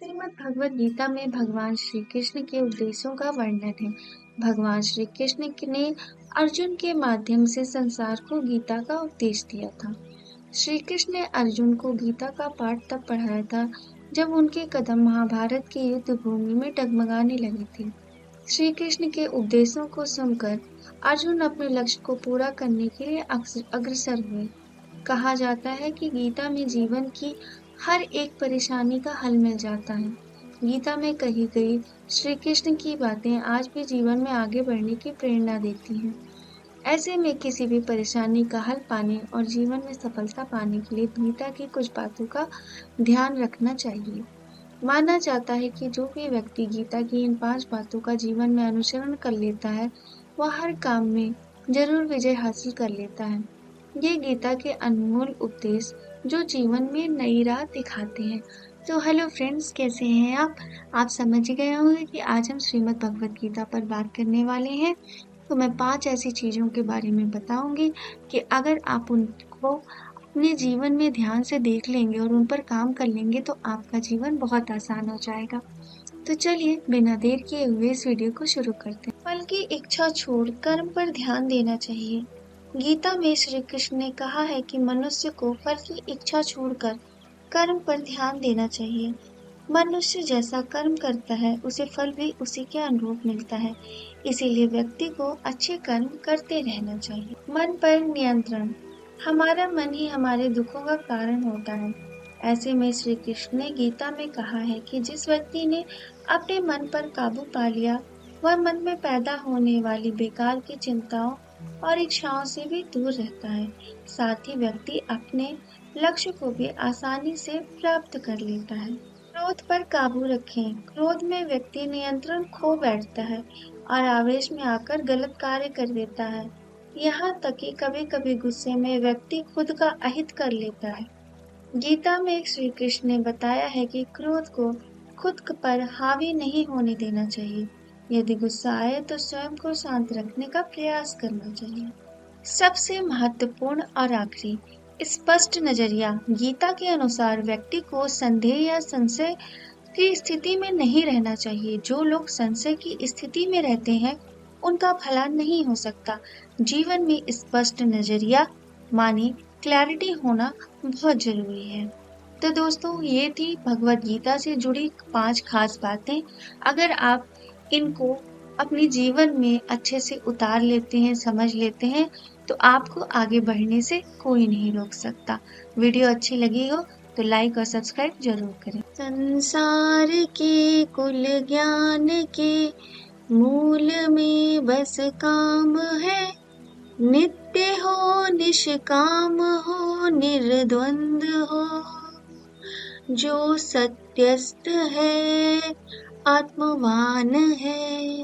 श्रीमद् भगवद गीता में भगवान श्री कृष्ण के उपदेशों का वर्णन है। भगवान श्री कृष्ण ने अर्जुन के माध्यम से संसार को गीता का उपदेश दिया था। श्री कृष्ण ने अर्जुन को गीता का पाठ तब पढ़ाया था जब उनके कदम महाभारत की युद्ध भूमि में डगमगाने लगे थे। श्री कृष्ण के उपदेशों को सुनकर अर्जुन अपने लक्ष्य को पूरा करने के लिए अग्रसर हुए। कहा जाता है कि गीता में जीवन की हर एक परेशानी का हल मिल जाता है। गीता में कही गई श्री कृष्ण की बातें आज भी जीवन में आगे बढ़ने की प्रेरणा देती हैं। ऐसे में किसी भी परेशानी का हल पाने और जीवन में सफलता पाने के लिए गीता की कुछ बातों का ध्यान रखना चाहिए। माना जाता है कि जो भी व्यक्ति गीता की इन 5 बातों का जीवन में अनुसरण कर लेता है, वह हर काम में जरूर विजय हासिल कर लेता है। ये गीता के अनमोल उपदेश जो जीवन में नई राह दिखाते हैं। तो हेलो फ्रेंड्स, कैसे हैं आप? आप समझ ही गए होंगे कि आज हम श्रीमद् भगवद गीता पर बात करने वाले हैं। तो मैं 5 ऐसी चीजों के बारे में बताऊंगी कि अगर आप उनको अपने जीवन में ध्यान से देख लेंगे और उन पर काम कर लेंगे तो आपका जीवन बहुत आसान हो जाएगा। तो चलिए बिना देर किए हुए इस वीडियो को शुरू करते हैं। फल की इच्छा छोड़ कर्म पर ध्यान देना चाहिए। गीता में श्री कृष्ण ने कहा है कि मनुष्य को फल की इच्छा छोड़कर कर्म पर ध्यान देना चाहिए। मनुष्य जैसा कर्म करता है उसे फल भी उसी के अनुरूप मिलता है। इसीलिए व्यक्ति को अच्छे कर्म करते रहना चाहिए। मन पर नियंत्रण। हमारा मन ही हमारे दुखों का कारण होता है। ऐसे में श्री कृष्ण ने गीता में कहा है कि जिस व्यक्ति ने अपने मन पर काबू पा लिया, वह मन में पैदा होने वाली बेकार की चिंताओं और इच्छाओं से भी दूर रहता है। साथ ही व्यक्ति अपने लक्ष्य को भी आसानी से प्राप्त कर लेता है। क्रोध पर काबू रखें। क्रोध में व्यक्ति नियंत्रण खो बैठता है और आवेश में आकर गलत कार्य कर देता है। यहाँ तक कि कभी-कभी गुस्से में व्यक्ति खुद का अहित कर लेता है। गीता में श्री कृष्ण ने बताया है कि क्रोध को खुद पर हावी नहीं होने देना चाहिए। यदि गुस्सा आए तो स्वयं को शांत रखने का प्रयास करना चाहिए। सबसे महत्वपूर्ण और आखिरी, स्पष्ट नजरिया। गीता के अनुसार व्यक्ति को संदेह या संशय की स्थिति में नहीं रहना चाहिए। जो लोग संशय की स्थिति में रहते हैं, उनका भला नहीं हो सकता। जीवन में स्पष्ट नजरिया माने क्लैरिटी होना बहुत जरूरी है। तो दोस्तों, ये थी भगवद गीता से जुड़ी 5 खास बातें। अगर आप इनको अपने जीवन में अच्छे से उतार लेते हैं, समझ लेते हैं, तो आपको आगे बढ़ने से कोई नहीं रोक सकता। वीडियो अच्छी लगी हो तो लाइक और सब्सक्राइब जरूर करें। संसार के कुल ज्ञान के मूल में बस काम है। नित्य हो, निष्काम हो, निर्द्वंद हो। जो सत्यस्थ है, आत्मवान है।